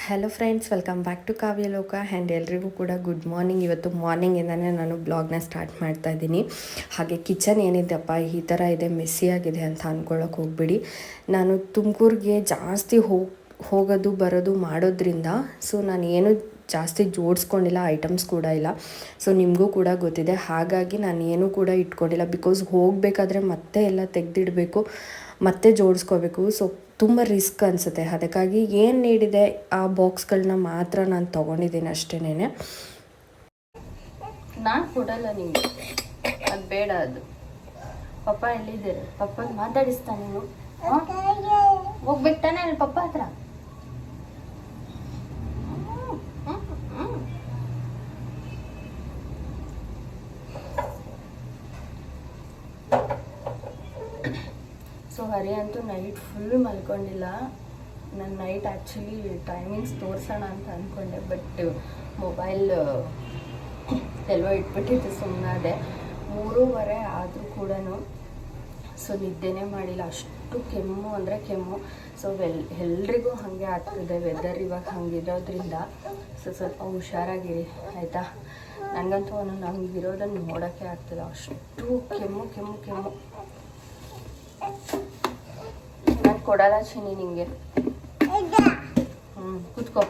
Hello friends, welcome back to Kavyaloka. And ಎಲ್ರಿಗೂ ಕೂಡ good morning. ಇವತ್ತು ಮಾರ್ನಿಂಗಿಂದನೇ ನಾನು ಬ್ಲಾಗ್ನ ಸ್ಟಾರ್ಟ್ ಮಾಡ್ತಾ ಇದ್ದೀನಿ. ಹಾಗೆ ಕಿಚನ್ ಏನಿದೆಪ್ಪ ಈ ಥರ ಇದೆ, ಮೆಸ್ಸಿಯಾಗಿದೆ ಅಂತ ಅಂದ್ಕೊಳ್ಳೋಕೆ ಹೋಗ್ಬಿಡಿ. ನಾನು ತುಮಕೂರಿಗೆ ಜಾಸ್ತಿ ಹೋಗೋದು ಬರೋದು ಮಾಡೋದ್ರಿಂದ ನಾನು ಏನು ಜಾಸ್ತಿ ಜೋಡಿಸ್ಕೊಂಡಿಲ್ಲ, ಐಟಮ್ಸ್ ಕೂಡ ಇಲ್ಲ. ಸೊ ನಿಮಗೂ ಕೂಡ ಗೊತ್ತಿದೆ, ಹಾಗಾಗಿ ನಾನು ಏನೂ ಕೂಡ ಇಟ್ಕೊಂಡಿಲ್ಲ. ಬಿಕಾಸ್ ಹೋಗಬೇಕಾದ್ರೆ ಮತ್ತೆ ಎಲ್ಲ ತೆಗೆದಿಡಬೇಕು, ಮತ್ತೆ ಜೋಡಿಸ್ಕೋಬೇಕು. ಸೊ ತುಂಬ ರಿಸ್ಕ್ ಅನಿಸುತ್ತೆ. ಅದಕ್ಕಾಗಿ ಏನು ನೀಡಿದೆ ಆ ಬಾಕ್ಸ್ಗಳನ್ನ ಮಾತ್ರ ನಾನು ತೊಗೊಂಡಿದ್ದೀನಿ ಅಷ್ಟೇನೆ. ನಾನು ಕೊಡಲ್ಲ ನಿಮಗೆ, ಅದು ಬೇಡ. ಅದು ಪಪ್ಪ ಎಲ್ಲಿದ್ದಾರೆ? ಪಪ್ಪ ಮಾತಾಡಿಸ್ತಾನೆ. ನೀನು ಹೋಗ್ಬೇಕು ತಾನೆ ಅಲ್ಲಿ ಪಪ್ಪ ಹತ್ರ. ಸೊ ಹರಿ ಅಂತೂ ನೈಟ್ ಫುಲ್ ಮಲ್ಕೊಂಡಿಲ್ಲ. ನಾನು ನೈಟ್ ಆ್ಯಕ್ಚುಲಿ ಟೈಮಿಂಗ್ಸ್ ತೋರಿಸೋಣ ಅಂತ ಅಂದ್ಕೊಂಡೆ, ಬಟ್ ಮೊಬೈಲ್ ಎಲ್ಲೋ ಇಟ್ಬಿಟ್ಟಿದ್ದು. ಸುಮ್ಮನೆ 3:30 ಆದರೂ ಕೂಡ ಸೊ ನಿದ್ದೆನೇ ಮಾಡಿಲ್ಲ. ಅಷ್ಟು ಕೆಮ್ಮು ಅಂದರೆ ಕೆಮ್ಮು. ಸೊ ಎಲ್ರಿಗೂ ಹಾಗೆ ಆಗ್ತಿದೆ, ವೆದರ್ ಇವಾಗ ಹಂಗಿರೋದ್ರಿಂದ ಸೊ ಸ್ವಲ್ಪ ಹುಷಾರಾಗಿರಿ ಆಯಿತಾ. ನನಗಂತೂ ನಮಗಿರೋದನ್ನು ನೋಡೋಕ್ಕೆ ಆಗ್ತಿಲ್ಲ, ಅಷ್ಟು ಕೆಮ್ಮು ಕೆಮ್ಮು ಕೆಮ್ಮು. ನಾನು ಕೊಡಲ್ಲ ಚಿನ್ನಿ ನಿಂಗೆ. ಕೂತ್ಕೋ.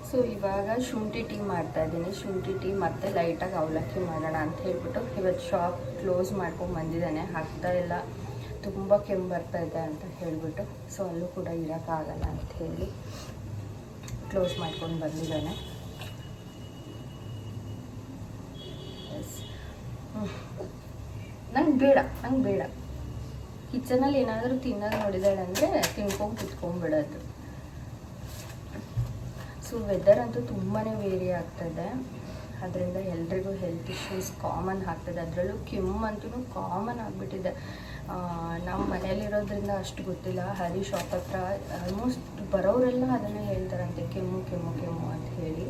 ಸೊ ಇವಾಗ ಶುಂಠಿ ಟೀ ಮಾಡ್ತಾ ಇದ್ದೀನಿ. ಶುಂಠಿ ಟೀ ಮತ್ತು ಲೈಟಾಗಿ ಅವಲಕ್ಕಿ ಮಾಡೋಣ ಅಂತ ಹೇಳ್ಬಿಟ್ಟು ಇವತ್ತು ಶಾಪ್ ಕ್ಲೋಸ್ ಮಾಡ್ಕೊಂಡು ಬಂದಿದ್ದಾನೆ. ಹಾಕ್ತಾ ಇಲ್ಲ, ತುಂಬ ಕೆಮ್ಮು ಬರ್ತಾ ಇದೆ ಅಂತ ಹೇಳಿಬಿಟ್ಟು. ಸೊ ಅಲ್ಲೂ ಕೂಡ ಇರೋಕ್ಕಾಗಲ್ಲ ಅಂತ ಹೇಳಿ ಕ್ಲೋಸ್ ಮಾಡ್ಕೊಂಡು ಬಂದಿದ್ದಾನೆ. ಎಸ್, ನಂಗೆ ಬೇಡ. ಕಿಚನಲ್ಲಿ ಏನಾದರೂ ತಿನ್ನೋದು ನೋಡಿದಾಳೆ ಅಂದರೆ ತಿನ್ಕೊಂಡು ಕುತ್ಕೊಂಡ್ಬಿಡೋದು. ಸೊ ವೆದರ್ ಅಂತೂ ತುಂಬಾ ವೇರಿ ಆಗ್ತಾಯಿದೆ, ಅದರಿಂದ ಎಲ್ರಿಗೂ ಹೆಲ್ತ್ ಇಶ್ಯೂಸ್ ಕಾಮನ್ ಆಗ್ತದೆ. ಅದರಲ್ಲೂ ಕೆಮ್ಮಂತೂ ಕಾಮನ್ ಆಗಿಬಿಟ್ಟಿದೆ. ನಮ್ಮ ಮನೆಯಲ್ಲಿರೋದ್ರಿಂದ ಅಷ್ಟು ಗೊತ್ತಿಲ್ಲ. ಹರಿ ಶಾಪ್ ಹತ್ರ ಆಲ್ಮೋಸ್ಟ್ ಬರೋರೆಲ್ಲ ಅದನ್ನೇ ಹೇಳ್ತಾರಂತೆ, ಕೆಮ್ಮು ಕೆಮ್ಮು ಕೆಮ್ಮು ಅಂತ ಹೇಳಿ.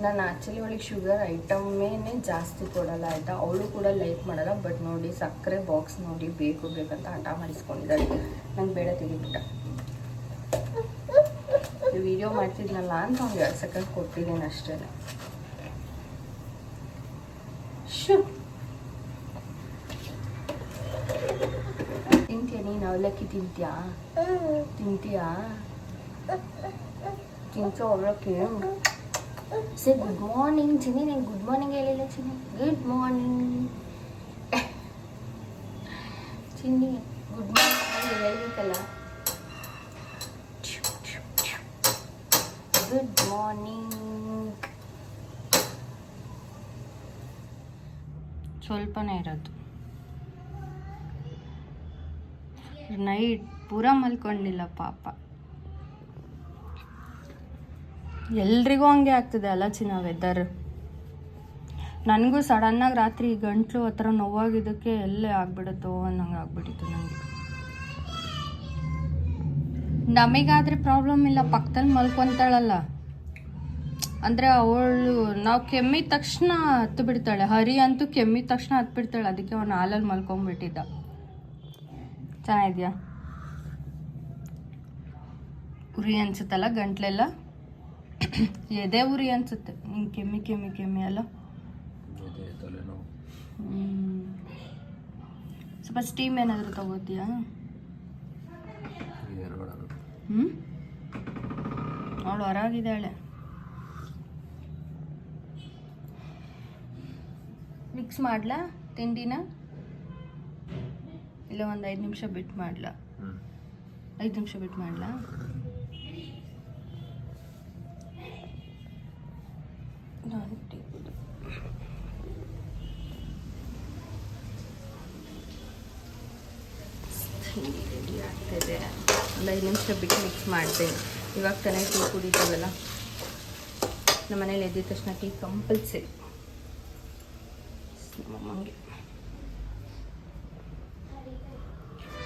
ನಾನು ಆ್ಯಕ್ಚುಲಿ ಅವಳಿಗೆ ಶುಗರ್ ಐಟಮ್ಮೇ ಜಾಸ್ತಿ ಕೊಡಲ್ಲ ಆಯಿತಾ. ಅವಳು ಕೂಡ ಲೈಕ್ ಮಾಡಲ್ಲ. ಬಟ್ ನೋಡಿ, ಸಕ್ಕರೆ ಬಾಕ್ಸ್ ನೋಡಿ ಬೇಕಂತ ಹಠ ಮಾಡಿಸ್ಕೊಂಡಿದ್ದಾಳೆ. ನಂಗೆ ಬೇಡ, ತೆಗಿಬಿಟ್ಟ. ವಿಡಿಯೋ ಮಾಡ್ತಿದ್ನಲ್ಲ ಅಂತ ಅವ್ನಿಗೆ 2 ಸೆಕೆಂಡ್ ಕೊಟ್ಟಿದ್ದೇನೆ ಅಷ್ಟೇ. ತಿಂತೀಯ ನೀನು? ಅವಲಕ್ಕಿ ತಿಂತೀಯಾ? ತಿಂಚೋ ಅವಲಕ್ಕಿ. ಸೇ ಗುಡ್ ಮಾರ್ನಿಂಗ್ ಚಿನ್ನಿ. ನಂಗೆ ಗುಡ್ ಮಾರ್ನಿಂಗ್ ಹೇಳಿಲ್ಲ ಚಿನ್ನಿ. ಗುಡ್ ಮಾರ್ನಿಂಗ್ ಚಿನ್ನಿ, ಗುಡ್ ಮಾರ್ನಿಂಗ್ ಹೇಳ್ಬೇಕಲ್ಲ. Good morning. ಸ್ವಲ್ಪನೇ ಇರೋದು. ನೈಟ್ ಪೂರ ಮಲ್ಕೊಂಡಿಲ್ಲ ಪಾಪ. ಎಲ್ರಿಗೂ ಹಂಗೆ ಆಗ್ತಿದೆ ಅಲ್ಲ ಚಿನ್ನ ವೆದರ್. ನನಗೂ ಸಡನ್ನಾಗಿ ರಾತ್ರಿ ಗಂಟ್ಲು ಹತ್ರ ನೋವಾಗಿದ್ದಕ್ಕೆ ಎಲ್ಲೇ ಆಗ್ಬಿಡುತ್ತೋ ಅನ್ನಂಗೆ ಆಗ್ಬಿಟ್ಟಿತ್ತು ನನಗೆ. ನಮಗಾದರೆ ಪ್ರಾಬ್ಲಮ್ ಇಲ್ಲ, ಪಕ್ಕದಲ್ಲಿ ಮಲ್ಕೊತಾಳಲ್ಲ. ಅಂದರೆ ಅವಳು, ನಾವು ಕೆಮ್ಮಿದ ತಕ್ಷಣ ಹತ್ತು ಬಿಡ್ತಾಳೆ. ಹರಿ ಅಂತೂ ಕೆಮ್ಮಿದ ತಕ್ಷಣ ಹತ್ತು ಬಿಡ್ತಾಳೆ. ಅದಕ್ಕೆ ಅವನು ಹಾಲಲ್ಲಿ ಮಲ್ಕೊಂಡ್ಬಿಟ್ಟಿದ್ದ. ಚೆನ್ನಾಗಿದ್ಯಾ? ಉರಿ ಅನ್ಸುತ್ತಲ್ಲ ಗಂಟ್ಲೆಲ್ಲ, ಎದೆ ಉರಿ ಅನ್ಸುತ್ತೆ. ನಿಂಗೆ ಕೆಮ್ಮಿ ಅಲ್ಲ. ಸ್ವಲ್ಪ ಸ್ಟೀಮ್ ಏನಾದರೂ ತಗೋತೀಯಾ? ಅವಳು ಹೊರಗಿದ್ದಾಳೆ. ಮಿಕ್ಸ್ ಮಾಡ್ಲಾ ತಿಂಡಿನ? ಇಲ್ಲ ಒಂದು 5 ನಿಮಿಷ ಬಿಟ್ಟು ಮಾಡ್ಲಾ? 5 ನಿಮಿಷ ಬಿಟ್ಟು ಮಾಡ್ಲಾ? ರೆಡಿ ಆಗ್ತಾಯಿದೆ. ಒಂದು 5 ನಿಮಿಷ ಬಿಟ್ಟು ಮಿಕ್ಸ್ ಮಾಡ್ತೇನೆ. ಇವಾಗ ತಾನೇ ಟೀ ಕುಡಿತೀವಲ್ಲ, ನಮ್ಮ ಮನೇಲಿ ಎದ್ದಿದ ತಕ್ಷಣ ಟೀ ಕಂಪಲ್ಸರಿ. ನಮ್ಮಮ್ಮಂಗೆ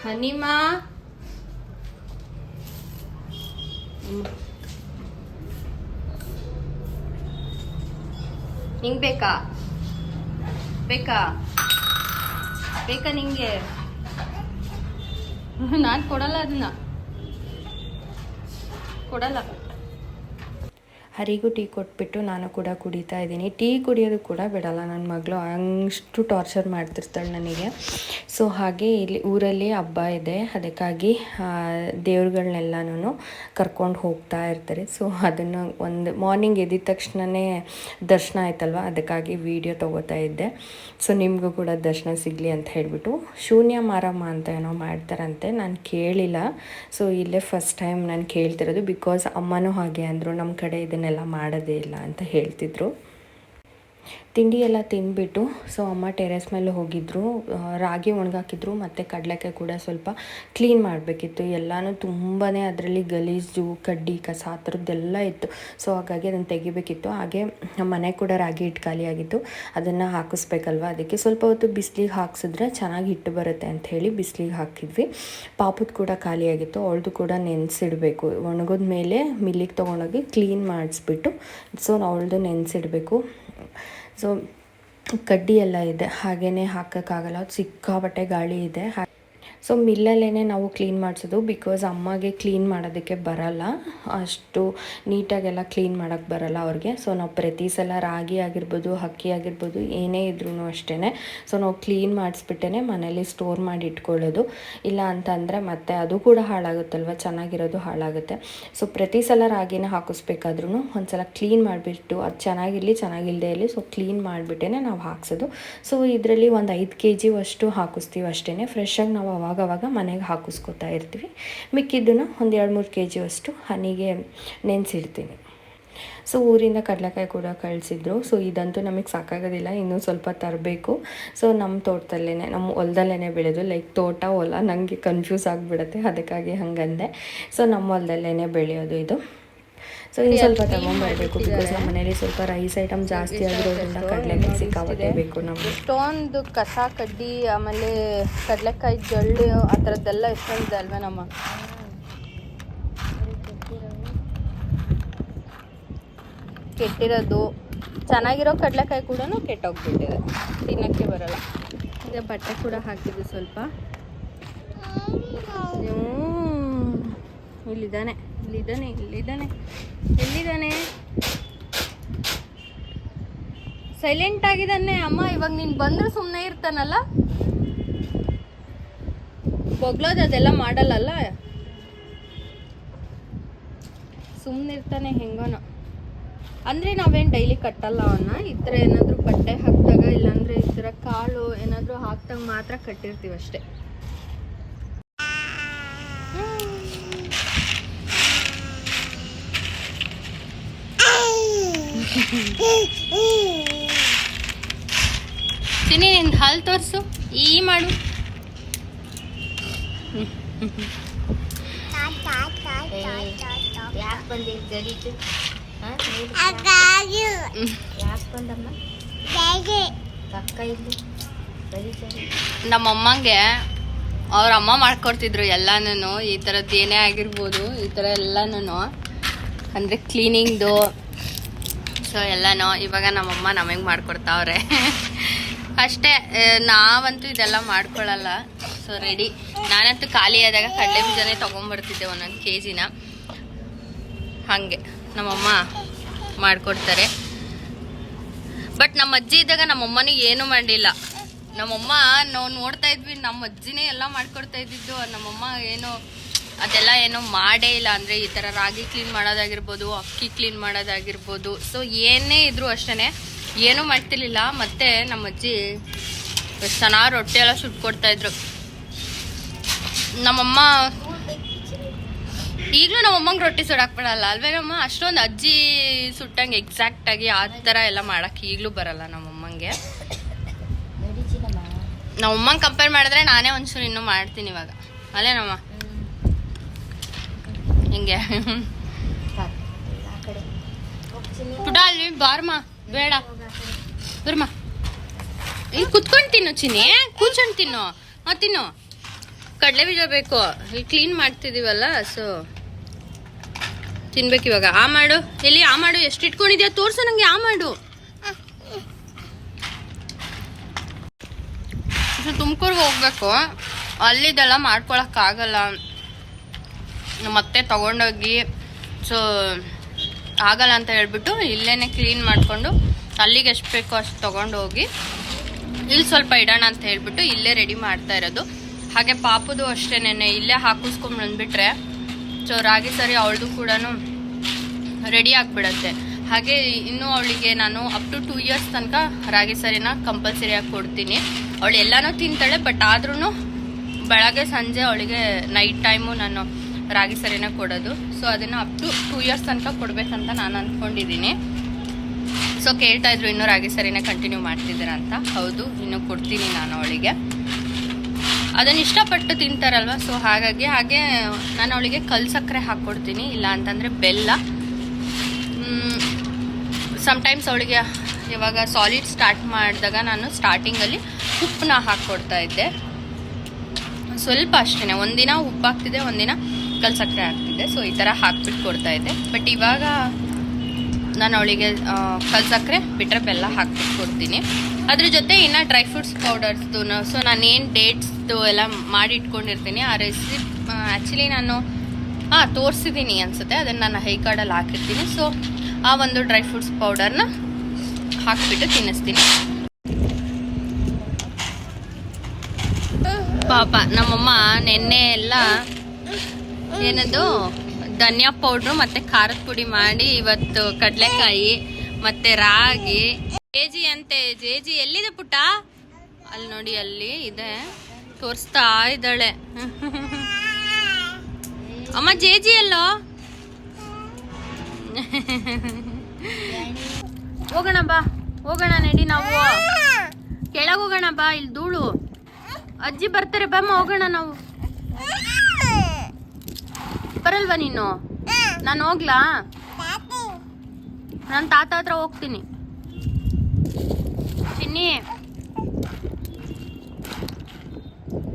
ಹನಿಮಾ ನಿಂಗೆ ಬೇಕಾ ಬೇಕಾ ಬೇಕಾ ನಿಂಗೆ ನಾನು ಕೊಡಲ್ಲ ಅದನ್ನ ಕೊಡಲ್ಲ. ಹರಿಗೂ ಟೀ ಕೊಟ್ಬಿಟ್ಟು ನಾನು ಕೂಡ ಕುಡಿತಾ ಇದ್ದೀನಿ. ಟೀ ಕುಡಿಯೋದು ಕೂಡ ಬಿಡಲ್ಲ ನನ್ನ ಮಗಳು, ಅಷ್ಟು ಟಾರ್ಚರ್ ಮಾಡ್ತಿರ್ತಾಳೆ ನನಗೆ. ಸೊ ಹಾಗೆ ಇಲ್ಲಿ ಊರಲ್ಲಿ ಹಬ್ಬ ಇದೆ, ಅದಕ್ಕಾಗಿ ದೇವ್ರುಗಳನ್ನೆಲ್ಲನೂ ಕರ್ಕೊಂಡು ಹೋಗ್ತಾ ಇರ್ತಾರೆ. ಸೊ ಅದನ್ನು ಒಂದು ಮಾರ್ನಿಂಗ್ ಎದ್ದಿದ ತಕ್ಷಣವೇ ದರ್ಶನ ಆಯ್ತಲ್ವ, ಅದಕ್ಕಾಗಿ ವಿಡಿಯೋ ತೊಗೋತಾ ಇದ್ದೆ. ಸೊ ನಿಮಗೂ ಕೂಡ ದರ್ಶನ ಸಿಗಲಿ ಅಂತ ಹೇಳಿಬಿಟ್ಟು ಶೂನ್ಯ ಮಾರಮ್ಮ ಅಂತ ಏನೋ ಮಾಡ್ತಾರಂತೆ, ನಾನು ಕೇಳಿಲ್ಲ. ಸೊ ಇಲ್ಲೇ ಫಸ್ಟ್ ಟೈಮ್ ನಾನು ಕೇಳ್ತಿರೋದು, ಬಿಕಾಸ್ ಅಮ್ಮನೂ ಹಾಗೆ ಅಂದರು, ನಮ್ಮ ಕಡೆ ಇದನ್ನೆಲ್ಲ ಮಾಡೋದೇ ಇಲ್ಲ ಅಂತ ಹೇಳ್ತಿದ್ರು. ತಿಂಡಿ ಎಲ್ಲ ತಿಂದ್ಬಿಟ್ಟು ಸೊ ಅಮ್ಮ ಟೆರೆಸ್ ಮೇಲೆ ಹೋಗಿದ್ದರು, ರಾಗಿ ಒಣಗಾಕಿದ್ರು ಮತ್ತು ಕಡಲೆಕಾಯಿ ಕೂಡ ಸ್ವಲ್ಪ ಕ್ಲೀನ್ ಮಾಡಬೇಕಿತ್ತು. ಎಲ್ಲನೂ ತುಂಬಾ ಅದರಲ್ಲಿ ಗಲೀಜು ಕಡ್ಡಿ ಕಸ ಆ ಥರದ್ದೆಲ್ಲ ಇತ್ತು. ಸೊ ಹಾಗಾಗಿ ಅದನ್ನು ತೆಗಿಬೇಕಿತ್ತು. ಹಾಗೆ ಮನೆ ಕೂಡ ರಾಗಿ ಹಿಟ್ಟು ಖಾಲಿಯಾಗಿತ್ತು, ಅದನ್ನು ಹಾಕಿಸ್ಬೇಕಲ್ವ, ಅದಕ್ಕೆ ಸ್ವಲ್ಪ ಹೊತ್ತು ಬಿಸಿಲಿಗೆ ಹಾಕ್ಸಿದ್ರೆ ಚೆನ್ನಾಗಿ ಹಿಟ್ಟು ಬರುತ್ತೆ ಅಂತ ಹೇಳಿ ಬಿಸಿಲಿಗೆ ಹಾಕಿದ್ವಿ. ಪಾಪುದು ಕೂಡ ಖಾಲಿಯಾಗಿತ್ತು, ಅವಳದು ಕೂಡ ನೆನೆಸಿಡಬೇಕು. ಒಣಗಿದ ಮೇಲೆ ಮಿಲ್ಲಿಗೆ ತೊಗೊಂಡೋಗಿ ಕ್ಲೀನ್ ಮಾಡಿಸ್ಬಿಟ್ಟು ಸೊ ಅವಳದು ನೆನೆಸಿಡಬೇಕು. ಸೊ ಕಡ್ಡಿ ಎಲ್ಲ ಇದೆ, ಹಾಗೇ ಹಾಕೋಕ್ಕಾಗಲ್ಲ, ಸಿಕ್ಕಾಪಟ್ಟೆ ಗಾಳಿ ಇದೆ. ಸೊ ಮಿಲ್ಲಲ್ಲೇ ನಾವು ಕ್ಲೀನ್ ಮಾಡಿಸೋದು, ಬಿಕಾಸ್ ಅಮ್ಮಗೆ ಕ್ಲೀನ್ ಮಾಡೋದಕ್ಕೆ ಬರಲ್ಲ, ಅಷ್ಟು ನೀಟಾಗೆಲ್ಲ ಕ್ಲೀನ್ ಮಾಡೋಕ್ಕೆ ಬರಲ್ಲ ಅವ್ರಿಗೆ. ಸೊ ನಾವು ಪ್ರತಿ ಸಲ ರಾಗಿ ಆಗಿರ್ಬೋದು ಅಕ್ಕಿ ಆಗಿರ್ಬೋದು ಏನೇ ಇದ್ರೂ ಅಷ್ಟೇ ಸೊ ನಾವು ಕ್ಲೀನ್ ಮಾಡಿಸ್ಬಿಟ್ಟೇ ಮನೇಲಿ ಸ್ಟೋರ್ ಮಾಡಿ ಇಟ್ಕೊಳ್ಳೋದು. ಇಲ್ಲ ಅಂತಂದರೆ ಮತ್ತೆ ಅದು ಕೂಡ ಹಾಳಾಗುತ್ತಲ್ವ, ಚೆನ್ನಾಗಿರೋದು ಹಾಳಾಗುತ್ತೆ. ಸೊ ಪ್ರತಿ ಸಲ ರಾಗಿನ ಹಾಕಿಸ್ಬೇಕಾದ್ರೂ ಒಂದು ಸಲ ಕ್ಲೀನ್ ಮಾಡಿಬಿಟ್ಟು ಅದು ಚೆನ್ನಾಗಿರಲಿ ಚೆನ್ನಾಗಿಲ್ಲದೆ ಇರಲಿ ಸೊ ಕ್ಲೀನ್ ಮಾಡಿಬಿಟ್ಟೇ ನಾವು ಹಾಕ್ಸೋದು. ಸೊ ಇದರಲ್ಲಿ ಒಂದು 5 kg ಅಷ್ಟು ಹಾಕಿಸ್ತೀವಿ ಅಷ್ಟೇ. ಫ್ರೆಶ್ಶಾಗಿ ನಾವು ಅವಾಗವಾಗ ಮನೆಗೆ ಹಾಕಿಸ್ಕೊತಾ ಇರ್ತೀವಿ. ಮಿಕ್ಕಿದ್ದನ್ನು ಒಂದು 2-3 kg ಅಷ್ಟು ಹನಿಗೆ ನೆನೆಸಿಡ್ತೀನಿ. ಸೊ ಊರಿಂದ ಕಡಲೆಕಾಯಿ ಕೂಡ ಕಳಿಸಿದ್ರು. ಸೊ ಇದಂತೂ ನಮಗೆ ಸಾಕಾಗೋದಿಲ್ಲ, ಇನ್ನೂ ಸ್ವಲ್ಪ ತರಬೇಕು. ಸೊ ನಮ್ಮ ತೋಟದಲ್ಲೇ, ನಮ್ಮ ಹೊಲದಲ್ಲೇ ಬೆಳೆದು, ಲೈಕ್ ತೋಟ ಹೊಲ ನನಗೆ ಕನ್ಫ್ಯೂಸ್ ಆಗಿಬಿಡುತ್ತೆ, ಅದಕ್ಕಾಗಿ ಹಾಗಂದೆ. ಸೊ ನಮ್ಮ ಹೊಲದಲ್ಲೇ ಬೆಳೆಯೋದು ಇದು. ಸೊ ಇನ್ನು ಸ್ವಲ್ಪ ತಗೊಂಬರಬೇಕು, ಬಿಕಾಸ್ ನಮ್ಮ ಮನೇಲಿ ಸ್ವಲ್ಪ ರೈಸ್ ಐಟಮ್ ಜಾಸ್ತಿ ಆಗಿರೋದ್ರಿಂದ ಕಡಲೆಕಾಯಿ ಸಿಕ್ಕಾಪಟ್ಟೆ ಬೇಕು ನಮಗೆ. ಎಷ್ಟೊಂದು ಕಸ ಕಡ್ಡಿ ಆಮೇಲೆ ಕಡಲೆಕಾಯಿ ಜಳ್ಳು ಆ ಥರದ್ದೆಲ್ಲ ಎಷ್ಟೊಂದಿದೆ ಅಲ್ವೇ ನಮ್ಮ. ಕೆಟ್ಟಿರೋದು, ಚೆನ್ನಾಗಿರೋ ಕಡಲೆಕಾಯಿ ಕೂಡ ಕೆಟ್ಟೋಗ್ಬಿಟ್ಟಿದೆ, ತಿನ್ನೋಕ್ಕೆ ಬರಲ್ಲ. ಅದೇ ಬಟ್ಟೆ ಕೂಡ ಹಾಕಿದ್ದು ಸ್ವಲ್ಪ. ಇಲ್ಲಿದ್ದಾನೆ ಇಲ್ಲಿದ್ದಾನೆ ಇಲ್ಲಿದ್ದಾನೆ ಎಲ್ಲಿದ್ದಾನೆ, ಸೈಲೆಂಟ್ ಆಗಿದ್ದಾನೆ ಅಮ್ಮ. ಇವಾಗ ನೀನು ಬಂದ್ರೆ ಸುಮ್ಮನೆ ಇರ್ತಾನಲ್ಲ, ಬೊಗ್ಳೋದು ಅದೆಲ್ಲ ಮಾಡಲ್ಲ, ಸುಮ್ಮನೆ ಇರ್ತಾನೆ ಹೆಂಗೋನ. ಅಂದರೆ ನಾವೇನು ಡೈಲಿ ಕಟ್ಟಲ್ಲ ಅವನ್ನ, ಈ ಥರ ಏನಾದರೂ ಬಟ್ಟೆ ಹಾಕಿದಾಗ ಇಲ್ಲಾಂದರೆ ಈ ಥರ ಕಾಳು ಏನಾದರೂ ಹಾಕ್ದಾಗ ಮಾತ್ರ ಕಟ್ಟಿರ್ತೀವಿ ಅಷ್ಟೇ. ತಿನ್ನಿ, ನಿಂದು ಹಾಲು ತೋರಿಸು, ಈ ಮಾಡು. ಯಾಕೆ ಬಂದಿ ಜರೀತು, ಯಾಕೆ ಬಂದಮ್ಮ ಅಕ್ಕ ಇಲ್ಲಿ ನಮ್ಮಮ್ಮಂಗೆ ಅವ್ರ ಅಮ್ಮ ಮಾಡ್ಕೊಡ್ತಿದ್ರು ಎಲ್ಲಾನು, ಈ ಥರದ್ದು ಏನೇ ಆಗಿರ್ಬೋದು ಈ ಥರ ಎಲ್ಲಾನು, ಅಂದರೆ ಕ್ಲೀನಿಂಗ್ದು. ಸೊ ಎಲ್ಲನೂ ಇವಾಗ ನಮ್ಮಮ್ಮ ನಮಗೆ ಮಾಡ್ಕೊಡ್ತಾವ್ರೆ ಅಷ್ಟೇ. ನಾವಂತೂ ಇದೆಲ್ಲ ಮಾಡ್ಕೊಳ್ಳಲ್ಲ. ಸೊ ರೆಡಿ, ನಾನಂತೂ ಖಾಲಿ ಆದಾಗ ಕಡಲೆ ಬೀಜನೇ ತೊಗೊಂಬರ್ತಿದ್ದೆ 1 kg. ಹಾಗೆ ನಮ್ಮಮ್ಮ ಮಾಡಿಕೊಡ್ತಾರೆ. ಬಟ್ ನಮ್ಮ ಅಜ್ಜಿ ಇದ್ದಾಗ ನಮ್ಮಮ್ಮನೂ ಏನೂ ಮಾಡಲಿಲ್ಲ. ನಮ್ಮಮ್ಮ ನಾವು ನೋಡ್ತಾ ಇದ್ವಿ, ನಮ್ಮ ಅಜ್ಜಿನೇ ಎಲ್ಲ ಮಾಡ್ಕೊಡ್ತಾ ಇದ್ದಿದ್ದು. ನಮ್ಮಮ್ಮ ಏನೋ ಅದೆಲ್ಲ ಏನೋ ಮಾಡೇ ಇಲ್ಲ. ಅಂದರೆ ಈ ಥರ ರಾಗಿ ಕ್ಲೀನ್ ಮಾಡೋದಾಗಿರ್ಬೋದು, ಅಕ್ಕಿ ಕ್ಲೀನ್ ಮಾಡೋದಾಗಿರ್ಬೋದು, ಸೊ ಏನೇ ಇದ್ರೂ ಅಷ್ಟೇ ಏನೂ ಮಾಡ್ತಿರ್ಲಿಲ್ಲ. ಮತ್ತು ನಮ್ಮ ಅಜ್ಜಿ ಎಷ್ಟು ಚೆನ್ನಾಗಿ ರೊಟ್ಟಿ ಎಲ್ಲ ಸುಟ್ಕೊಡ್ತಾಯಿದ್ರು. ನಮ್ಮಮ್ಮ ಈಗಲೂ ನಮ್ಮಮ್ಮಂಗೆ ರೊಟ್ಟಿ ಸುಡಕ್ಕೆ ಬಿಡಲ್ಲ ಅಲ್ವೇನಮ್ಮ, ಅಷ್ಟೊಂದು ಅಜ್ಜಿ ಸುಟ್ಟಂಗೆ ಎಕ್ಸಾಕ್ಟಾಗಿ ಆ ಥರ ಎಲ್ಲ ಮಾಡೋಕ್ಕೆ ಈಗಲೂ ಬರಲ್ಲ ನಮ್ಮಮ್ಮಂಗೆ. ನಮ್ಮಮ್ಮಂಗೆ ಕಂಪೇರ್ ಮಾಡಿದ್ರೆ ನಾನೇ ಒಂಚೂರು ಇನ್ನೂ ಮಾಡ್ತೀನಿ ಇವಾಗ, ಅಲ್ಲೇನಮ್ಮ ಹಿಂಗೆ. ಪುಟ ಅಲ್ಲಿ ಬಾರ್ಮ ಬೇಡ ಬರ್ಮ, ಇಲ್ಲಿ ಕುತ್ಕೊಂಡು ತಿನ್ನು ಚಿನ್ನಿ, ಕೂತ್ಕೊಂಡು ತಿನ್ನು. ತಿನ್ನು, ಕಡಲೆ ಬೀಜ ಬೇಕು, ಇಲ್ಲಿ ಕ್ಲೀನ್ ಮಾಡ್ತಿದ್ದೀವಲ್ಲ. ಸೊ ತಿನ್ಬೇಕು ಇವಾಗ. ಆ ಮಾಡು, ಎಲ್ಲಿ ಆ ಮಾಡು, ಎಷ್ಟು ಇಟ್ಕೊಂಡಿದ್ಯಾ ತೋರ್ಸು ನಂಗೆ. ಆ ಮಾಡು. ತುಮಕೂರ್ಗೆ ಹೋಗ್ಬೇಕು, ಅಲ್ಲಿದೆಲ್ಲ ಮಾಡ್ಕೊಳಕ್ಕಾಗಲ್ಲ, ಮತ್ತೆ ತಗೊಂಡೋಗಿ. ಸೊ ಆಗಲ್ಲ ಅಂತ ಹೇಳ್ಬಿಟ್ಟು ಇಲ್ಲೇ ಕ್ಲೀನ್ ಮಾಡಿಕೊಂಡು ಅಲ್ಲಿಗೆ ಎಷ್ಟು ಬೇಕೋ ಅಷ್ಟು ತೊಗೊಂಡು ಹೋಗಿ ಇಲ್ಲಿ ಸ್ವಲ್ಪ ಇಡೋಣ ಅಂತ ಹೇಳ್ಬಿಟ್ಟು ಇಲ್ಲೇ ರೆಡಿ ಮಾಡ್ತಾ ಇರೋದು. ಹಾಗೆ ಪಾಪುದು ಅಷ್ಟೇ, ನೆನ್ನೆ ಇಲ್ಲೇ ಹಾಕಿಸ್ಕೊಂಡು ಬಂದ್ಬಿಟ್ರೆ ಸೊ ರಾಗಿ ಸರಿ ಅವಳದು ಕೂಡ ರೆಡಿ ಆಗಿಬಿಡತ್ತೆ. ಹಾಗೆ ಇನ್ನೂ ಅವಳಿಗೆ ನಾನು ಅಪ್ ಟು 2 ಇಯರ್ಸ್ ತನಕ ರಾಗಿ ಸರಿನ ಕಂಪಲ್ಸರಿಯಾಗಿ ಕೊಡ್ತೀನಿ. ಅವಳು ಎಲ್ಲನೂ ತಿಂತಾಳೆ, ಬಟ್ ಆದ್ರೂ ಬೆಳಗ್ಗೆ ಸಂಜೆ ಅವಳಿಗೆ ನೈಟ್ ಟೈಮು ನಾನು ರಾಗಿ ಸರಿನ ಕೊಡೋದು. ಸೊ ಅದನ್ನು ಅಪ್ ಟು 2 ಇಯರ್ಸ್ ತನಕ ಕೊಡಬೇಕಂತ ನಾನು ಅಂದ್ಕೊಂಡಿದ್ದೀನಿ. ಸೊ ಕೇಳ್ತಾ ಇದ್ರು ಇನ್ನೂ ರಾಗಿ ಸರಿನ ಕಂಟಿನ್ಯೂ ಮಾಡ್ತಿದ್ದೀರಾ ಅಂತ. ಹೌದು, ಇನ್ನೂ ಕೊಡ್ತೀನಿ ನಾನು ಅವಳಿಗೆ, ಅದನ್ನು ಇಷ್ಟಪಟ್ಟು ತಿಂತಾರಲ್ವ. ಸೊ ಹಾಗಾಗಿ ಹಾಗೆ ನಾನು ಅವಳಿಗೆ ಕಲ್ಲು ಸಕ್ಕರೆ ಹಾಕ್ಕೊಡ್ತೀನಿ, ಇಲ್ಲ ಅಂತಂದರೆ ಬೆಲ್ಲ. ಸಮ್ಟೈಮ್ಸ್ ಅವಳಿಗೆ ಇವಾಗ ಸಾಲಿಡ್ ಸ್ಟಾರ್ಟ್ ಮಾಡಿದಾಗ ನಾನು ಸ್ಟಾರ್ಟಿಂಗಲ್ಲಿ ಉಪ್ಪನ್ನ ಹಾಕ್ಕೊಡ್ತಾ ಇದ್ದೆ, ಸ್ವಲ್ಪ ಅಷ್ಟೇ. ಒಂದಿನ ಉಪ್ಪು ಹಾಕ್ತಿದ್ದೆ, ಒಂದಿನ ಕಲ್ಲು ಸಕ್ಕರೆ ಹಾಕ್ತಿದ್ದೆ. ಸೊ ಈ ಥರ ಹಾಕ್ಬಿಟ್ಟು ಕೊಡ್ತಾ ಇದ್ದೆ. ಬಟ್ ಇವಾಗ ನಾನು ಅವಳಿಗೆ ಕಲ್ಲು ಸಕ್ಕರೆ ಬಿಟ್ಟರೆ ಬೆಲ್ಲ ಹಾಕ್ಬಿಟ್ಟು ಕೊಡ್ತೀನಿ. ಅದ್ರ ಜೊತೆ ಇನ್ನು ಡ್ರೈ ಫ್ರೂಟ್ಸ್ ಪೌಡರ್ಸ್ದು ಸೊ ನಾನೇನು ಡೇಟ್ಸ್ದು ಎಲ್ಲ ಮಾಡಿ ಇಟ್ಕೊಂಡಿರ್ತೀನಿ. ಆ ರೆಸಿಪಿ ಆ್ಯಕ್ಚುಲಿ ನಾನು ತೋರಿಸಿದ್ದೀನಿ ಅನಿಸುತ್ತೆ, ಅದನ್ನು ನಾನು ಹೈ ಕಾರ್ಡಲ್ಲಿ ಹಾಕಿರ್ತೀನಿ. ಸೊ ಆ ಒಂದು ಡ್ರೈ ಫ್ರೂಟ್ಸ್ ಪೌಡರ್ನ ಹಾಕಿಬಿಟ್ಟು ತಿನ್ನಿಸ್ತೀನಿ. ಪಾಪ ನಮ್ಮಮ್ಮ ನೆನ್ನೆ ಎಲ್ಲ ಏನದು ಧನಿಯಾ ಪೌಡ್ರು ಮತ್ತು ಖಾರದ ಪುಡಿ ಮಾಡಿ ಇವತ್ತು ಕಡಲೆಕಾಯಿ ಮತ್ತು ರಾಗಿ ಜೇಜಿ ಅಂತೆ. ಜೇಜಿ ಎಲ್ಲಿದೆ ಪುಟ್ಟ? ಅಲ್ಲಿ ನೋಡಿ, ಅಲ್ಲಿ ಇದೆ, ತೋರಿಸ್ತಾ ಇದ್ದಾಳೆ. ಅಮ್ಮ ಜೇಜಿ ಎಲ್ಲೋ? ಹೋಗೋಣ ಬಾ, ಹೋಗೋಣ ನಡಿ, ನಾವು ಕೆಳಗೆ ಹೋಗೋಣ ಬಾ. ಇಲ್ಲಿ ಧೂಳು, ಅಜ್ಜಿ ಬರ್ತಾರೆ ಬಮ್ಮ, ಹೋಗೋಣ ನಾವು. ಬರಲ್ವಾ ನೀನು? ನಾನು ಹೋಗ್ಲಾ? ನಾನು ತಾತ ಹತ್ರ ಹೋಗ್ತೀನಿ. ಚಿನ್ನಿ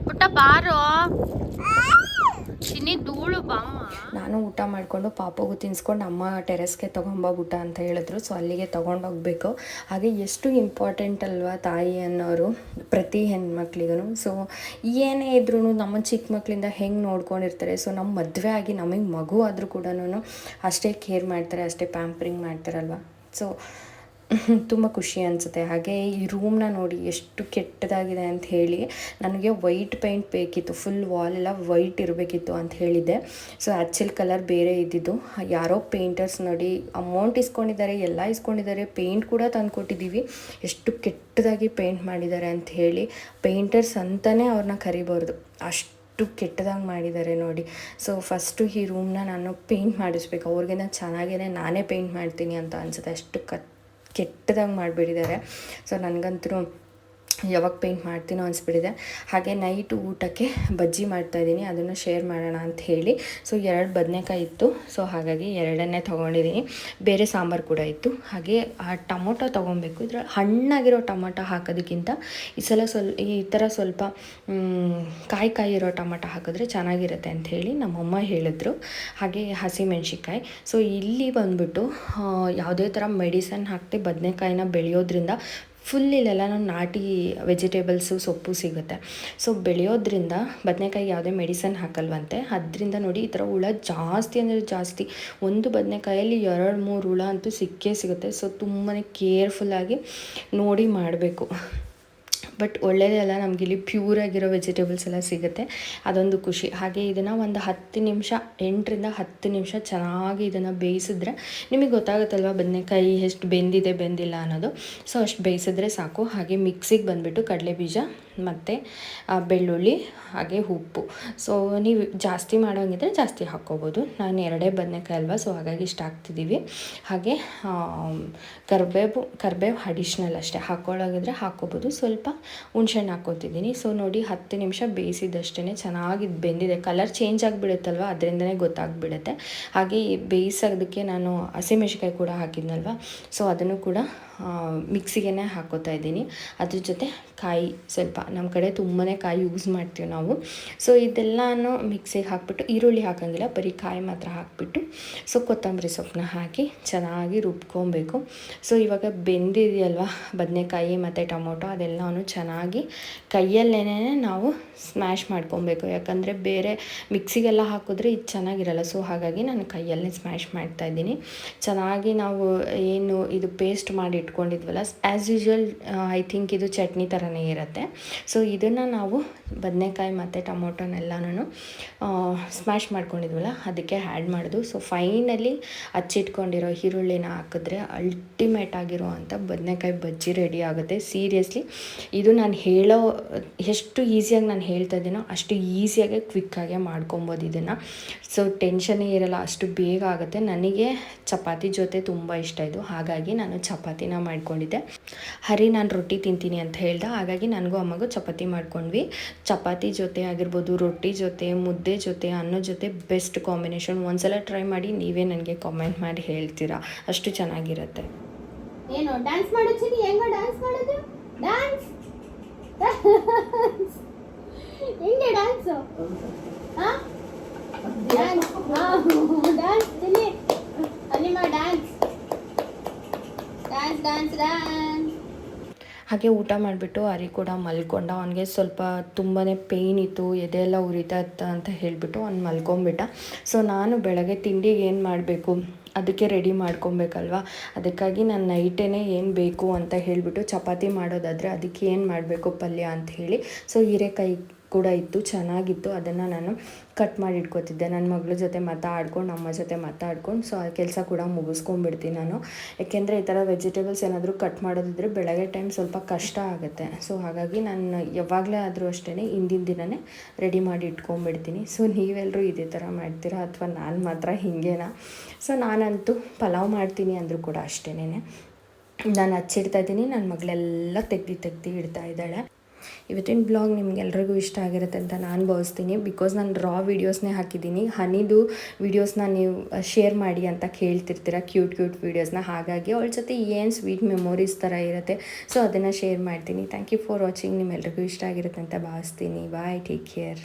ಪುಟ್ಟ ಬಾರೋ, ಚಿನ್ನಿ ಧೂಳು ಬಾಮ್ಮ. ನಾನು ಊಟ ಮಾಡಿಕೊಂಡು ಪಾಪಗೂ ತಿನ್ಸ್ಕೊಂಡು ಅಮ್ಮ ಟೆರೆಸ್ಗೆ ತೊಗೊಂಬೋಗ್ಬಿಟ್ಟ ಅಂತ ಹೇಳಿದ್ರು. ಸೊ ಅಲ್ಲಿಗೆ ತೊಗೊಂಡೋಗ್ಬೇಕು. ಹಾಗೆ ಎಷ್ಟು ಇಂಪಾರ್ಟೆಂಟ್ ಅಲ್ವಾ ತಾಯಿ ಅನ್ನೋರು ಪ್ರತಿ ಹೆಣ್ಮಕ್ಳಿಗೂ. ಸೊ ಏನೇ ಇದ್ರೂ ನಮ್ಮ ಚಿಕ್ಕ ಮಕ್ಕಳಿಂದ ಹೆಂಗೆ ನೋಡ್ಕೊಂಡಿರ್ತಾರೆ. ಸೊ ನಮ್ಮ ಮದುವೆ ಆಗಿ ನಮಗೆ ಮಗು ಆದರೂ ಕೂಡ ಅಷ್ಟೇ ಕೇರ್ ಮಾಡ್ತಾರೆ, ಅಷ್ಟೇ ಪ್ಯಾಂಪರಿಂಗ್ ಮಾಡ್ತಾರಲ್ವ. ಸೊ ತುಂಬ ಖುಷಿ ಅನಿಸುತ್ತೆ. ಹಾಗೆ ಈ ರೂಮ್ನ ನೋಡಿ ಎಷ್ಟು ಕೆಟ್ಟದಾಗಿದೆ ಅಂತ ಹೇಳಿ ನನಗೆ ವೈಟ್ ಪೇಂಟ್ ಬೇಕಿತ್ತು, ಫುಲ್ ವಾಲೆಲ್ಲ ವೈಟ್ ಇರಬೇಕಿತ್ತು ಅಂತ ಹೇಳಿದ್ದೆ. ಸೊ ಆ್ಯಕ್ಚುಲ್ ಕಲರ್ ಬೇರೆ ಇದ್ದಿದ್ದು. ಯಾರೋ ಪೇಂಟರ್ಸ್ ನೋಡಿ ಅಮೌಂಟ್ ಇಸ್ಕೊಂಡಿದ್ದಾರೆ, ಎಲ್ಲ ಇಸ್ಕೊಂಡಿದ್ದಾರೆ, ಪೇಂಟ್ ಕೂಡ ತಂದು ಕೊಟ್ಟಿದ್ದೀವಿ. ಎಷ್ಟು ಕೆಟ್ಟದಾಗಿ ಪೇಂಟ್ ಮಾಡಿದ್ದಾರೆ ಅಂತ ಹೇಳಿ ಪೇಂಟರ್ಸ್ ಅಂತಲೇ ಅವ್ರನ್ನ ಕರಿಬಾರ್ದು, ಅಷ್ಟು ಕೆಟ್ಟದಾಗಿ ಮಾಡಿದ್ದಾರೆ ನೋಡಿ. ಸೊ ಫಸ್ಟು ಈ ರೂಮ್ನ ನಾನು ಪೇಂಟ್ ಮಾಡಿಸ್ಬೇಕು. ಅವ್ರಿಗಿಂತ ಚೆನ್ನಾಗೇ ನಾನೇ ಪೇಂಟ್ ಮಾಡ್ತೀನಿ ಅಂತ ಅನಿಸುತ್ತೆ, ಅಷ್ಟು ಕೆಟ್ಟದಾಗಿ ಮಾಡಿಬಿಟ್ಟಿದ್ದಾರೆ. ಸೊ ನನಗಂತೂ ಯಾವಾಗ ಪೇಂಟ್ ಮಾಡ್ತೀನೋ ಅನಿಸ್ಬಿಟ್ಟಿದೆ. ಹಾಗೆ ನೈಟು ಊಟಕ್ಕೆ ಬಜ್ಜಿ ಮಾಡ್ತಾಯಿದ್ದೀನಿ, ಅದನ್ನು ಶೇರ್ ಮಾಡೋಣ ಅಂತ ಹೇಳಿ. ಸೊ 2 ಬದನೆಕಾಯಿ ಇತ್ತು, ಸೊ ಹಾಗಾಗಿ 2 ತೊಗೊಂಡಿದ್ದೀನಿ. ಬೇರೆ ಸಾಂಬಾರು ಕೂಡ ಇತ್ತು. ಹಾಗೆ ಆ ಟೊಮೊಟೊ ತೊಗೊಬೇಕು. ಇದ್ರಲ್ಲಿ ಹಣ್ಣಾಗಿರೋ ಟೊಮೊಟೊ ಹಾಕೋದಕ್ಕಿಂತ ಈ ಥರ ಸ್ವಲ್ಪ ಕಾಯಿ ಇರೋ ಟೊಮೊಟೊ ಹಾಕಿದ್ರೆ ಚೆನ್ನಾಗಿರುತ್ತೆ ಅಂತ ಹೇಳಿ ನಮ್ಮಮ್ಮ ಹೇಳಿದ್ರು. ಹಾಗೆ ಹಸಿಮೆಣ್ಸಿಕಾಯಿ. ಸೊ ಇಲ್ಲಿ ಬಂದುಬಿಟ್ಟು ಯಾವುದೇ ಥರ ಮೆಡಿಸನ್ ಹಾಕದೆ ಬದನೆಕಾಯಿನ ಬೆಳೆಯೋದ್ರಿಂದ ಫುಲ್ ಇಲ್ಲೆಲ್ಲ ನಾಟಿ ವೆಜಿಟೇಬಲ್ಸು ಸೊಪ್ಪು ಸಿಗುತ್ತೆ. ಸೊ ಬೆಳೆಯೋದ್ರಿಂದ ಬದನೆಕಾಯಿ ಯಾವುದೇ ಮೆಡಿಸನ್ ಹಾಕಲ್ವಂತೆ. ಅದರಿಂದ ನೋಡಿ ಈ ಥರ ಹುಳ ಜಾಸ್ತಿ ಅಂದರೆ ಜಾಸ್ತಿ. ಒಂದು ಬದನೆಕಾಯಲ್ಲಿ 2-3 ಹುಳ ಅಂತೂ ಸಿಕ್ಕೇ ಸಿಗುತ್ತೆ. ಸೊ ತುಂಬಾ ಕೇರ್ಫುಲ್ಲಾಗಿ ನೋಡಿ ಮಾಡಬೇಕು. ಬಟ್ ಒಳ್ಳೆಯದೇ ಅಲ್ಲ, ನಮಗಿಲ್ಲಿ ಪ್ಯೂರಾಗಿರೋ ವೆಜಿಟೇಬಲ್ಸ್ ಎಲ್ಲ ಸಿಗುತ್ತೆ, ಅದೊಂದು ಖುಷಿ. ಹಾಗೆ ಇದನ್ನು ಒಂದು 10 ನಿಮಿಷ, 8ರಿಂದ 10 ನಿಮಿಷ ಚೆನ್ನಾಗಿ ಇದನ್ನು ಬೇಯಿಸಿದ್ರೆ ನಿಮಗೆ ಗೊತ್ತಾಗುತ್ತಲ್ವ ಬದನೆಕಾಯಿ ಎಷ್ಟು ಬೆಂದಿಲ್ಲ ಅನ್ನೋದು. ಸೊ ಅಷ್ಟು ಬೇಯಿಸಿದ್ರೆ ಸಾಕು. ಹಾಗೆ ಮಿಕ್ಸಿಗೆ ಬಂದುಬಿಟ್ಟು ಕಡಲೆಬೀಜ ಮತ್ತು ಬೆಳ್ಳುಳ್ಳಿ ಹಾಗೆ ಉಪ್ಪು. ಸೊ ನೀವು ಜಾಸ್ತಿ ಮಾಡೋಂಗಿದ್ರೆ ಜಾಸ್ತಿ ಹಾಕ್ಕೋಬೋದು. ನಾನು 2 ಬದನೆಕಾಯಿ ಅಲ್ವಾ, ಸೊ ಹಾಗಾಗಿ ಇಷ್ಟ ಹಾಕ್ತಿದ್ದೀವಿ. ಹಾಗೆ ಕರಿಬೇವು ಅಡಿಷ್ನಲ್ ಅಷ್ಟೇ, ಹಾಕ್ಕೊಳ್ಳೋಗಿದ್ರೆ ಹಾಕ್ಕೋಬೋದು. ಸ್ವಲ್ಪ ಹುಣ್ಸೆಹಣ್ಣು ಹಾಕ್ಕೊತಿದ್ದೀನಿ. ಸೊ ನೋಡಿ 10 ನಿಮಿಷ ಬೇಯಿಸಿದಷ್ಟೇ ಚೆನ್ನಾಗಿ ಬೆಂದಿದೆ. ಕಲರ್ ಚೇಂಜ್ ಆಗಿಬಿಡುತ್ತಲ್ವ, ಅದರಿಂದನೇ ಗೊತ್ತಾಗ್ಬಿಡುತ್ತೆ. ಹಾಗೆ ಬೇಯಿಸೋದಕ್ಕೆ ನಾನು ಹಸಿಮೆಣ್ಸಿಕಾಯಿ ಕೂಡ ಹಾಕಿದ್ನಲ್ವ, ಸೊ ಅದನ್ನು ಕೂಡ ಮಿಕ್ಸಿಗೆ ಹಾಕೋತಾ ಇದ್ದೀನಿ. ಅದ್ರ ಜೊತೆ ಕಾಯಿ ಸ್ವಲ್ಪ, ನಮ್ಮ ಕಡೆ ತುಂಬಾ ಕಾಯಿ ಯೂಸ್ ಮಾಡ್ತೀವಿ ನಾವು. ಸೊ ಇದೆಲ್ಲನೂ ಮಿಕ್ಸಿಗೆ ಹಾಕ್ಬಿಟ್ಟು, ಈರುಳ್ಳಿ ಹಾಕೋಂಗಿಲ್ಲ, ಬರೀ ಕಾಯಿ ಮಾತ್ರ ಹಾಕಿಬಿಟ್ಟು ಸೊ ಕೊತ್ತಂಬರಿ ಸೊಪ್ಪನ್ನ ಹಾಕಿ ಚೆನ್ನಾಗಿ ರುಬ್ಕೊಬೇಕು. ಸೊ ಇವಾಗ ಬೆಂದಿದೆಯಲ್ವ ಬದನೆಕಾಯಿ ಮತ್ತು ಟೊಮೊಟೊ, ಅದೆಲ್ಲನೂ ಚೆನ್ನಾಗಿ ಕೈಯಲ್ಲೇ ನಾವು ಸ್ಮ್ಯಾಶ್ ಮಾಡ್ಕೊಬೇಕು. ಯಾಕಂದರೆ ಬೇರೆ ಮಿಕ್ಸಿಗೆಲ್ಲ ಹಾಕಿದ್ರೆ ಇದು ಚೆನ್ನಾಗಿರಲ್ಲ. ಸೊ ಹಾಗಾಗಿ ನಾನು ಕೈಯಲ್ಲೇ ಸ್ಮ್ಯಾಶ್ ಮಾಡ್ತಾಯಿದ್ದೀನಿ. ಚೆನ್ನಾಗಿ ನಾವು ಏನು ಇದು ಪೇಸ್ಟ್ ಮಾಡಿ ಇಟ್ಕೊಂಡಿದ್ವಲ್ಲ, ಆ್ಯಸ್ ಯೂಶ್ವಲ್ ಐ ಥಿಂಕ್ ಇದು ಚಟ್ನಿ ಥರನೇ ಇರುತ್ತೆ. ಸೊ ಇದನ್ನು ನಾವು ಬದನೆಕಾಯಿ ಮತ್ತು ಟೊಮೊಟೊನೆಲ್ಲನೂ ಸ್ಮ್ಯಾಶ್ ಮಾಡ್ಕೊಂಡಿದ್ವಲ್ಲ ಅದಕ್ಕೆ ಆ್ಯಡ್ ಮಾಡೋದು. ಸೊ ಫೈನಲಿ ಹಚ್ಚಿಟ್ಕೊಂಡಿರೋ ಈರುಳ್ಳಿನ ಹಾಕಿದ್ರೆ ಅಲ್ಟಿಮೇಟ್ ಆಗಿರೋ ಅಂಥ ಬದನೆಕಾಯಿ ಬಜ್ಜಿ ರೆಡಿ ಆಗುತ್ತೆ. ಸೀರಿಯಸ್ಲಿ ಇದು ನಾನು ಹೇಳೋ ಎಷ್ಟು ಈಸಿಯಾಗಿ ನಾನು ಹೇಳ್ತಾ ಇದ್ದೀನೋ ಅಷ್ಟು ಈಸಿಯಾಗಿ ಕ್ವಿಕ್ಕಾಗೆ ಮಾಡ್ಕೊಬೋದು ಇದನ್ನು. ಸೊ ಟೆನ್ಷನ್ನೇ ಇರಲ್ಲ, ಅಷ್ಟು ಬೇಗ ಆಗುತ್ತೆ. ನನಗೆ ಚಪಾತಿ ಜೊತೆ ತುಂಬ ಇಷ್ಟ ಇದು, ಹಾಗಾಗಿ ನಾನು ಚಪಾತಿನ ಮಾಡ್ಕೊಂಡಿದ್ದೆ. ಹರಿ ನಾನು ರೊಟ್ಟಿ ತಿಂತೀನಿ ಅಂತ ಹೇಳ್ದೆ, ಹಾಗಾಗಿ ನನಗೂ ಅಮ್ಮಗೂ ಚಪಾತಿ ಮಾಡ್ಕೊಂಡ್ವಿ. ಚಪಾತಿ ಜೊತೆ ಆಗಿರ್ಬೋದು, ರೊಟ್ಟಿ ಜೊತೆ, ಮುದ್ದೆ ಜೊತೆ, ಅನ್ನದ ಜೊತೆ ಬೆಸ್ಟ್ ಕಾಂಬಿನೇಷನ್. ಒಂದ್ಸಲ ಟ್ರೈ ಮಾಡಿ, ನೀವೇ ನನಗೆ ಕಾಮೆಂಟ್ ಮಾಡಿ ಹೇಳ್ತೀರಾ, ಅಷ್ಟು ಚೆನ್ನಾಗಿರುತ್ತೆ. ಏನು ಡ್ಯಾನ್ಸ್ ಮಾಡೋಚಿನಿ? ಹೆಂಗೋ ಡ್ಯಾನ್ಸ್ ಮಾಡೋದು? ಡ್ಯಾನ್ಸ್ ಹೆಂಗೆ ಡ್ಯಾನ್ಸು? ಹಾಂ ಡ್ಯಾನ್ಸ್, ಡ್ಯಾನ್ಸ್ ಚಿನ್ನಿ, ಅನಿಮ ಡ್ಯಾನ್ಸ್ ಡ್ಯಾನ್ಸ್ ಡ್ಯಾನ್ಸ್ ಡ್ಯಾನ್ಸ್. ಹಾಗೆ ಊಟ ಮಾಡಿಬಿಟ್ಟು ಹರಿ ಕೂಡ ಮಲ್ಕೊಂಡ. ಅವನಿಗೆ ಸ್ವಲ್ಪ ತುಂಬಾ ಪೇಯ್ನ್ ಇತ್ತು, ಎದೆಯೆಲ್ಲ ಉರಿತಾ ಇತ್ತು ಅಂತ ಹೇಳಿಬಿಟ್ಟು ಅವ್ನು ಮಲ್ಕೊಂಬಿಟ್ಟ. ಸೊ ನಾನು ಬೆಳಗ್ಗೆ ತಿಂಡಿಗೆ ಏನು ಮಾಡಬೇಕು ಅದಕ್ಕೆ ರೆಡಿ ಮಾಡ್ಕೊಬೇಕಲ್ವ, ಅದಕ್ಕಾಗಿ ನಾನು ನೈಟೇ ಏನು ಬೇಕು ಅಂತ ಹೇಳಿಬಿಟ್ಟು ಚಪಾತಿ ಮಾಡೋದಾದರೆ ಅದಕ್ಕೆ ಏನು ಮಾಡಬೇಕು ಪಲ್ಯ ಅಂತ ಹೇಳಿ, ಸೊ ಹೀರೆಕಾಯಿ ಕೂಡ ಇತ್ತು, ಚೆನ್ನಾಗಿತ್ತು. ಅದನ್ನು ನಾನು ಕಟ್ ಮಾಡಿ ಇಟ್ಕೊತಿದ್ದೆ. ನನ್ನ ಮಗಳ ಜೊತೆ ಮಾತಾಡ್ಕೊಂಡು, ಅಮ್ಮ ಜೊತೆ ಮಾತಾಡ್ಕೊಂಡು ಸೊ ಆ ಕೆಲಸ ಕೂಡ ಮುಗಿಸ್ಕೊಂಡ್ಬಿಡ್ತೀನಿ ನಾನು. ಯಾಕೆಂದರೆ ಈ ಥರ ವೆಜಿಟೇಬಲ್ಸ್ ಏನಾದರೂ ಕಟ್ ಮಾಡೋದಿದ್ರೆ ಬೆಳಗ್ಗೆ ಟೈಮ್ ಸ್ವಲ್ಪ ಕಷ್ಟ ಆಗುತ್ತೆ. ಸೊ ಹಾಗಾಗಿ ನಾನು ಯಾವಾಗಲೇ ಆದರೂ ಅಷ್ಟೇ ಹಿಂದಿನ ದಿನವೇ ರೆಡಿ ಮಾಡಿ ಇಟ್ಕೊಂಡ್ಬಿಡ್ತೀನಿ. ಸೊ ನೀವೆಲ್ಲರೂ ಇದೇ ಥರ ಮಾಡ್ತೀರಾ ಅಥವಾ ನಾನು ಮಾತ್ರ ಹಿಂಗೇನಾ? ಸೊ ನಾನಂತೂ ಪಲಾವ್ ಮಾಡ್ತೀನಿ ಅಂದರೂ ಕೂಡ ಅಷ್ಟೇ, ನಾನು ಹಚ್ಚಿಡ್ತಾ ಇದ್ದೀನಿ, ನನ್ನ ಮಗಳೆಲ್ಲ ತೆಗ್ದು ಇಡ್ತಾ ಇದ್ದಾಳೆ. ಇವತ್ತಿನ ಬ್ಲಾಗ್ ನಿಮ್ಗೆಲ್ರಿಗೂ ಇಷ್ಟ ಆಗಿರುತ್ತೆ ಅಂತ ನಾನು ಭಾವಿಸ್ತೀನಿ. ಬಿಕಾಸ್ ನಾನು ರಾ ವೀಡಿಯೋಸ್ನೇ ಹಾಕಿದ್ದೀನಿ. ಹನಿದು ವೀಡಿಯೋಸ್ನ ನೀವು ಶೇರ್ ಮಾಡಿ ಅಂತ ಕೇಳ್ತಿರ್ತೀರ, ಕ್ಯೂಟ್ ವೀಡಿಯೋಸ್ನ. ಹಾಗಾಗಿ ಅವಳ ಜೊತೆ ಏನು ಸ್ವೀಟ್ ಮೆಮೊರೀಸ್ ಥರ ಇರುತ್ತೆ, ಸೊ ಅದನ್ನು ಶೇರ್ ಮಾಡ್ತೀನಿ. Thank you for watching. ನಿಮ್ಮೆಲ್ರಿಗೂ ಇಷ್ಟ ಆಗಿರುತ್ತೆ ಅಂತ ಭಾವಿಸ್ತೀನಿ. Bye, take care.